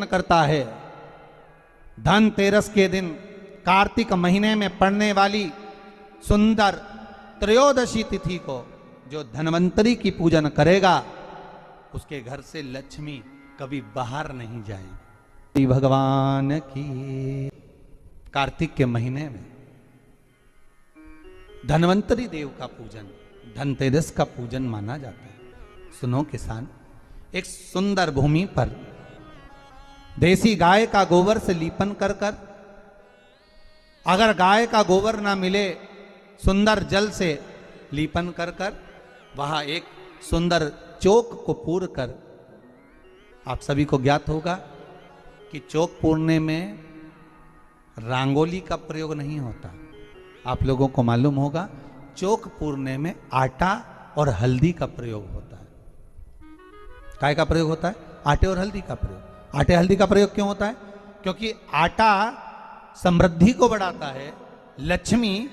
करता है। धनतेरस के दिन कार्तिक महीने में पड़ने वाली सुंदर त्रयोदशी तिथि को जो धन्वंतरी की पूजन करेगा उसके घर से लक्ष्मी कभी बाहर नहीं जाएगी। भगवान की कार्तिक के महीने में धन्वंतरी देव का पूजन, धनतेरस का पूजन माना जाता है। सुनो किसान, एक सुंदर भूमि पर देसी गाय का गोबर से लीपन कर कर, अगर गाय का गोबर ना मिले सुंदर जल से लीपन कर कर, वहां एक सुंदर चौक को पूर कर, आप सभी को ज्ञात होगा कि चौक पूरने में रंगोली का प्रयोग नहीं होता। आप लोगों को मालूम होगा चौक पूरने में आटा और हल्दी का प्रयोग होता है। काय का प्रयोग होता है? आटे और हल्दी का प्रयोग। आटे हल्दी का प्रयोग क्यों होता है? क्योंकि आटा समृद्धि को बढ़ाता है, लक्ष्मी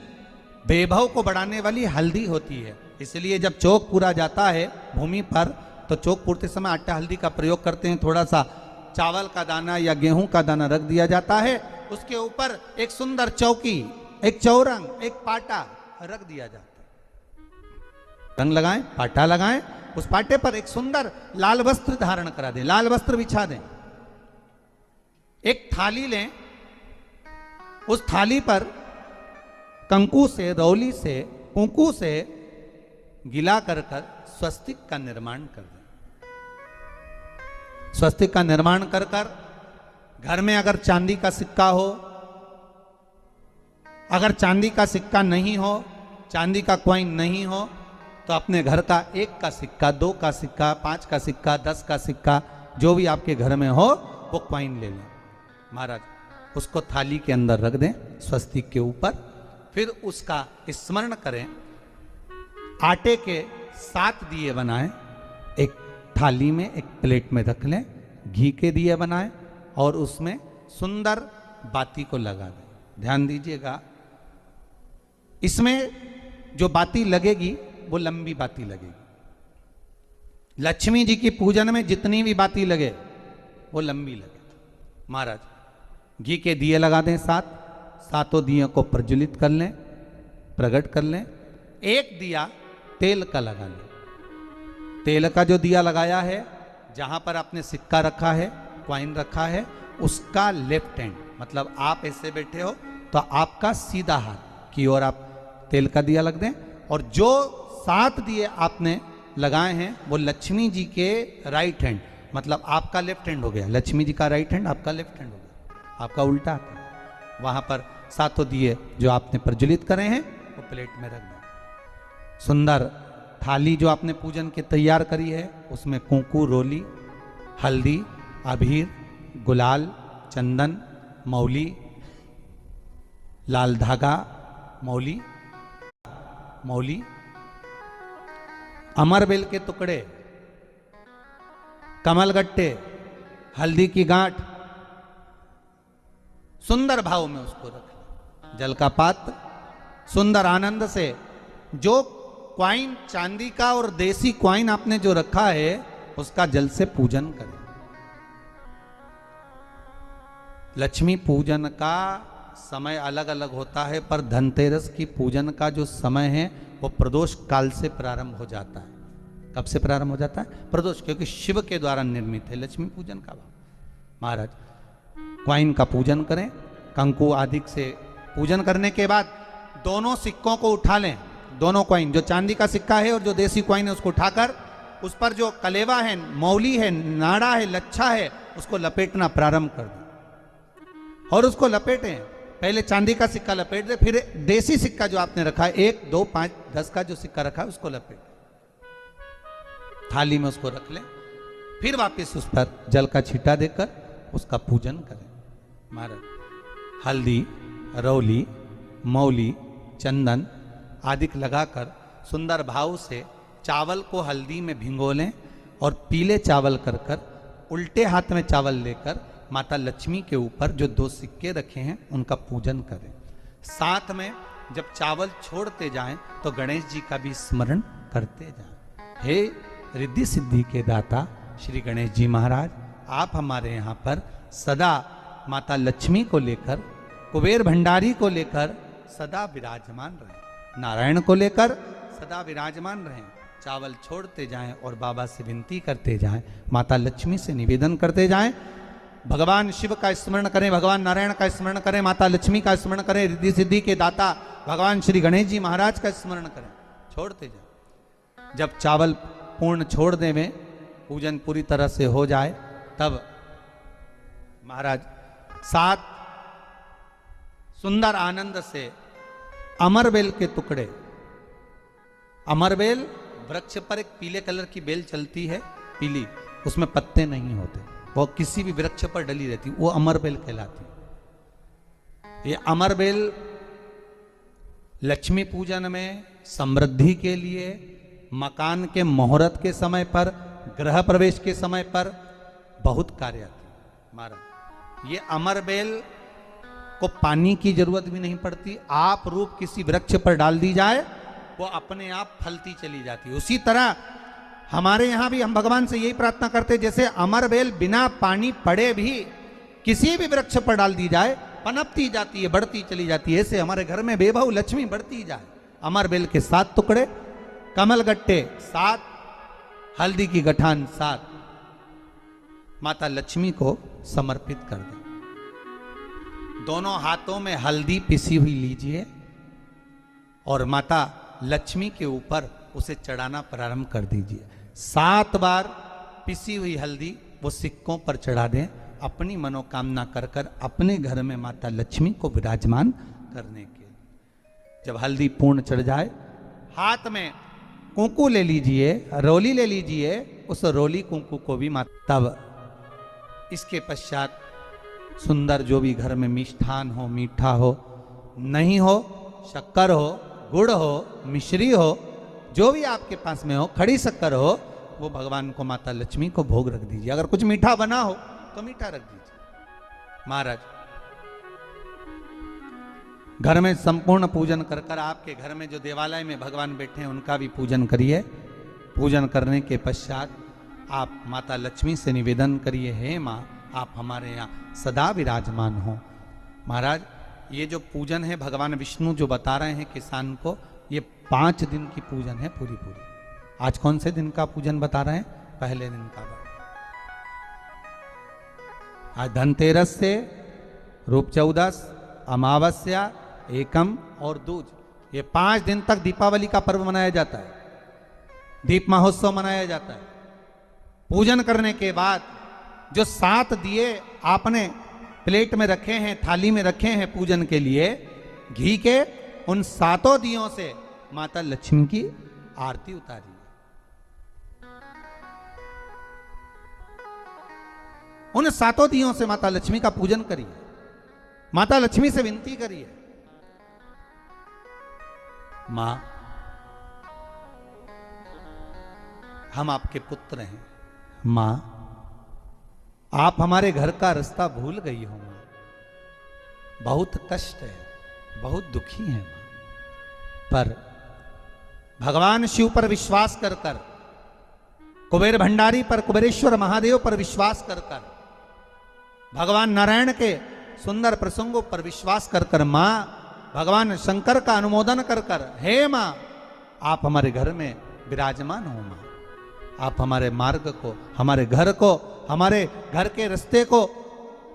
वैभव को बढ़ाने वाली हल्दी होती है। इसलिए जब चौक पूरा जाता है भूमि पर तो चौक पूरते समय आटा हल्दी का प्रयोग करते हैं। थोड़ा सा चावल का दाना या गेहूं का दाना रख दिया जाता है, उसके ऊपर एक सुंदर चौकी, एक चौरंग, एक पाटा रख दिया जाता है। रंग लगाएं, पाटा लगाएं, उस पाटे पर एक सुंदर लाल वस्त्र धारण करा दें, लाल वस्त्र बिछा दें। एक थाली लें, उस थाली पर कंकु से, रौली से, कुंकू से गिला कर कर स्वस्तिक का निर्माण कर दें। स्वस्तिक का निर्माण कर कर घर में अगर चांदी का सिक्का हो, अगर चांदी का सिक्का नहीं हो, चांदी का कॉइन नहीं हो, तो अपने घर का 1 का सिक्का, 2 का सिक्का, 5 का सिक्का, 10 का सिक्का, जो भी आपके घर में हो वो कॉइन ले लें। महाराज उसको थाली के अंदर रख दें स्वस्तिक के ऊपर, फिर उसका स्मरण करें। आटे के 7 दिए बनाएं, एक थाली में, एक प्लेट में रख लें, घी के दिए बनाएं और उसमें सुंदर बाती को लगा दें। ध्यान दीजिएगा, इसमें जो बाती लगेगी वो लंबी बाती लगेगी। लक्ष्मी जी की पूजन में जितनी भी बाती लगे वो लंबी लगे। महाराज घी के दिए लगा दें 7, सातों दियों को प्रज्वलित कर लें, प्रकट कर लें। एक दिया तेल का लगा लें। तेल का जो दिया लगाया है, जहां पर आपने सिक्का रखा है, कॉइन रखा है, उसका लेफ्ट हैंड, मतलब आप ऐसे बैठे हो तो आपका सीधा हाथ की ओर आप तेल का दिया लग दें। और जो 7 दिए आपने लगाए हैं वो लक्ष्मी जी के राइट हैंड, मतलब आपका लेफ्ट हैंड हो गया, लक्ष्मी जी का राइट हैंड, आपका लेफ्ट हैंड हो गया, आपका उल्टा हाथ। वहां पर 7 दिए जो आपने प्रज्वलित करे हैं वो प्लेट में रख दें। सुंदर थाली जो आपने पूजन के तैयार करी है उसमें कुंकू, रोली, हल्दी, अबीर, गुलाल, चंदन, मौली, लाल धागा, मौली, अमरबेल के टुकड़े, कमलगट्टे, हल्दी की गांठ, सुंदर भाव में उसको रखें। जल का पात्र, सुंदर आनंद से जो क्वाइन चांदी का और देसी क्वाइन आपने जो रखा है उसका जल से पूजन करें। लक्ष्मी पूजन का समय अलग अलग होता है, पर धनतेरस की पूजन का जो समय है वो प्रदोष काल से प्रारंभ हो जाता है। कब से प्रारंभ हो जाता है? प्रदोष, क्योंकि शिव के द्वारा निर्मित है लक्ष्मी पूजन का भाव। महाराज क्वाइन का पूजन करें, कंकु आदि से पूजन करने के बाद दोनों सिक्कों को उठा लें। दोनों कॉइन, जो चांदी का सिक्का है और जो देसी कॉइन है, उसको उठाकर उस पर जो कलेवा है, मौली है, नाड़ा है, लच्छा है, उसको लपेटना प्रारंभ कर दें और उसको लपेटें। पहले चांदी का सिक्का लपेट दे, फिर देसी सिक्का जो आपने रखा है 1, 2, 5, 10 का जो सिक्का रखा है उसको लपेट थाली में उसको रख लें। फिर वापस उस पर जल का छींटा देकर उसका पूजन करें। महाराज हल्दी, रौली, मौली, चंदन आदि लगाकर सुंदर भाव से चावल को हल्दी में भिगो लें और पीले चावल कर कर उल्टे हाथ में चावल लेकर माता लक्ष्मी के ऊपर जो 2 सिक्के रखे हैं उनका पूजन करें। साथ में जब चावल छोड़ते जाएं तो गणेश जी का भी स्मरण करते जाएं। हे रिद्धि सिद्धि के दाता श्री गणेश जी महाराज, आप हमारे यहाँ पर सदा माता लक्ष्मी को लेकर, कुबेर भंडारी को लेकर सदा विराजमान रहें, नारायण को लेकर सदा विराजमान रहें। चावल छोड़ते जाएं और बाबा से विनती करते जाएं, माता लक्ष्मी से निवेदन करते जाएं। भगवान शिव का स्मरण करें, भगवान नारायण का स्मरण करें, माता लक्ष्मी का स्मरण करें, रिद्धि सिद्धि के दाता भगवान श्री गणेश जी महाराज का स्मरण करें, छोड़ते जाएं। जब चावल पूर्ण छोड़ देवें, पूजन पूरी तरह से हो जाए, तब महाराज 7 सुंदर आनंद से अमरबेल के टुकड़े, अमरबेल वृक्ष पर एक पीले कलर की बेल चलती है, पीली, उसमें पत्ते नहीं होते, वो किसी भी वृक्ष पर डली रहती, वो अमरबेल कहलाती। ये अमरबेल लक्ष्मी पूजन में, समृद्धि के लिए, मकान के मुहूर्त के समय पर, गृह प्रवेश के समय पर बहुत कार्य आती है महाराज। ये अमरबेल को पानी की जरूरत भी नहीं पड़ती, आप रूप किसी वृक्ष पर डाल दी जाए वो अपने आप फलती चली जाती है। उसी तरह हमारे यहां भी हम भगवान से यही प्रार्थना करते, जैसे अमरबेल बिना पानी पड़े भी किसी भी वृक्ष पर डाल दी जाए पनपती जाती है, बढ़ती चली जाती है, ऐसे हमारे घर में बेबहू लक्ष्मी बढ़ती जाए। अमरबेल के 7 टुकड़े, कमल गट्टे 7, हल्दी की गठान 7, माता लक्ष्मी को समर्पित कर दें। दोनों हाथों में हल्दी पिसी हुई लीजिए और माता लक्ष्मी के ऊपर उसे चढ़ाना प्रारंभ कर दीजिए। 7 बार पिसी हुई हल्दी वो सिक्कों पर चढ़ा दें, अपनी मनोकामना कर कर अपने घर में माता लक्ष्मी को विराजमान करने के लिए। जब हल्दी पूर्ण चढ़ जाए, हाथ में कुंकू ले लीजिए, रोली ले लीजिए, उस रोली कुंकू को भी माता, तब इसके पश्चात सुंदर जो भी घर में मिष्ठान हो, मीठा हो, नहीं हो शक्कर हो, गुड़ हो, मिश्री हो, जो भी आपके पास में हो, खड़ी शक्कर हो, वो भगवान को, माता लक्ष्मी को भोग रख दीजिए। अगर कुछ मीठा बना हो तो मीठा रख दीजिए। महाराज घर में संपूर्ण पूजन कर कर, आपके घर में जो देवालय में भगवान बैठे हैं उनका भी पूजन करिए। पूजन करने के पश्चात आप माता लक्ष्मी से निवेदन करिए, हे माँ आप हमारे यहाँ सदा विराजमान हो। महाराज ये जो पूजन है भगवान विष्णु जो बता रहे हैं किसान को, ये 5 दिन की पूजन है पूरी। आज कौन से दिन का पूजन बता रहे हैं? पहले दिन का। आज धनतेरस से रूप चौदस, अमावस्या, एकम और दूज, ये 5 दिन तक दीपावली का पर्व मनाया जाता है, दीप महोत्सव मनाया जाता है। पूजन करने के बाद जो 7 दिए आपने प्लेट में रखे हैं, थाली में रखे हैं पूजन के लिए घी के, उन 7 दियों से माता लक्ष्मी की आरती उतारिए। उन 7 दियों से माता लक्ष्मी का पूजन करिए, माता लक्ष्मी से विनती करिए, मां हम आपके पुत्र हैं, मां आप हमारे घर का रास्ता भूल गई हो, मां बहुत कष्ट है, बहुत दुखी है मां, पर भगवान शिव पर विश्वास कर कर, कुबेर भंडारी पर, कुबेरेश्वर महादेव पर विश्वास कर कर, भगवान नारायण के सुंदर प्रसंगों पर विश्वास कर कर, मां भगवान शंकर का अनुमोदन कर कर, हे मां आप हमारे घर में विराजमान हो, मां आप हमारे मार्ग को, हमारे घर को, हमारे घर के रास्ते को,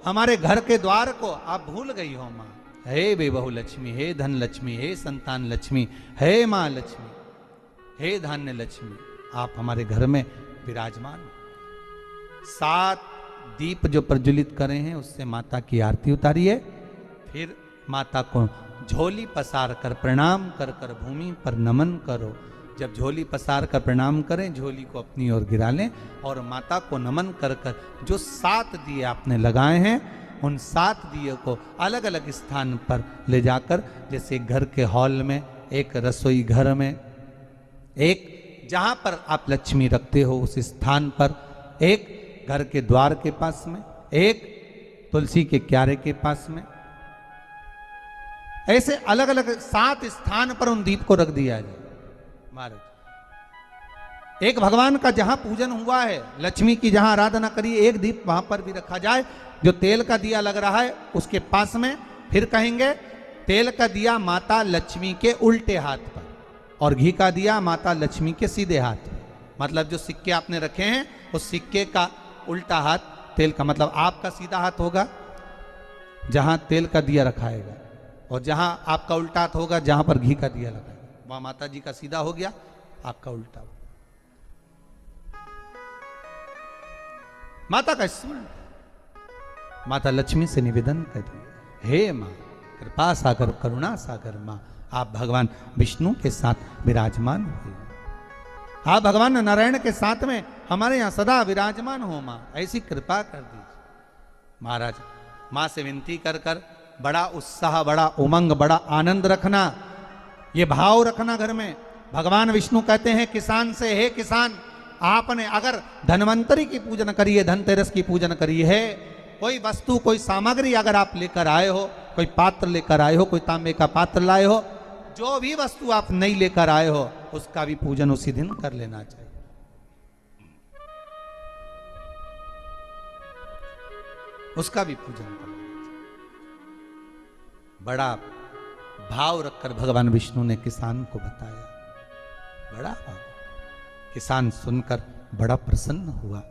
हमारे घर के द्वार को आप भूल गई हो मां। हे बेबहू लक्ष्मी, हे धन लक्ष्मी, हे संतान लक्ष्मी, हे मां लक्ष्मी, हे धान्य लक्ष्मी, आप हमारे घर में विराजमान हो। 7 दीप जो प्रज्वलित करे हैं उससे माता की आरती उतारिए, फिर माता को झोली पसार कर प्रणाम कर कर भूमि पर नमन करो। जब झोली पसार कर प्रणाम करें, झोली को अपनी ओर गिरा लें और माता को नमन कर कर जो 7 दिए आपने लगाए हैं उन 7 दिए को अलग अलग स्थान पर ले जाकर, जैसे घर के हॉल में, एक रसोई घर में, एक जहां पर आप लक्ष्मी रखते हो उस स्थान पर, एक घर के द्वार के पास में, एक तुलसी के क्यारे के पास में, ऐसे अलग अलग 7 स्थान पर उन दीप को रख दिया जाए। महाराज एक भगवान का जहां पूजन हुआ है, लक्ष्मी की जहां आराधना करिए, एक दीप वहां पर भी रखा जाए। जो तेल का दिया लग रहा है उसके पास में, फिर कहेंगे तेल का दिया माता लक्ष्मी के उल्टे हाथ पर और घी का दिया माता लक्ष्मी के सीधे हाथ पर। मतलब जो सिक्के आपने रखे हैं उस सिक्के का उल्टा हाथ तेल का, मतलब आपका सीधा हाथ होगा जहां तेल का दिया रखाएगा, और जहां आपका उल्टा हाथ होगा जहां पर घी का दिया लगाएगा, वहां माता जी का सीधा हो गया, आपका उल्टा हो। माता का स्मरण, माता लक्ष्मी से निवेदन करिए, हे मां कृपा सागर करुणा सागर मां, आप भगवान विष्णु के साथ विराजमान हुए, आप भगवान नारायण के साथ में हमारे यहां सदा विराजमान हो मां, ऐसी कृपा कर दीजिए। महाराज मां से विनती कर कर बड़ा उत्साह, बड़ा उमंग, बड़ा आनंद रखना, ये भाव रखना घर में। भगवान विष्णु कहते हैं किसान से, हे किसान, आपने अगर धन्वंतरी की पूजन करी है, धनतेरस की पूजन करी है, कोई वस्तु कोई सामग्री अगर आप लेकर आए हो, कोई पात्र लेकर आए हो, कोई तांबे का पात्र लाए हो, जो भी वस्तु आप नहीं लेकर आए हो उसका भी पूजन उसी दिन कर लेना चाहिए। उसका भी पूजन कर लेना चाहिए। बड़ा भाव रखकर भगवान विष्णु ने किसान को बताया, बड़ा भाव। किसान सुनकर बड़ा प्रसन्न हुआ।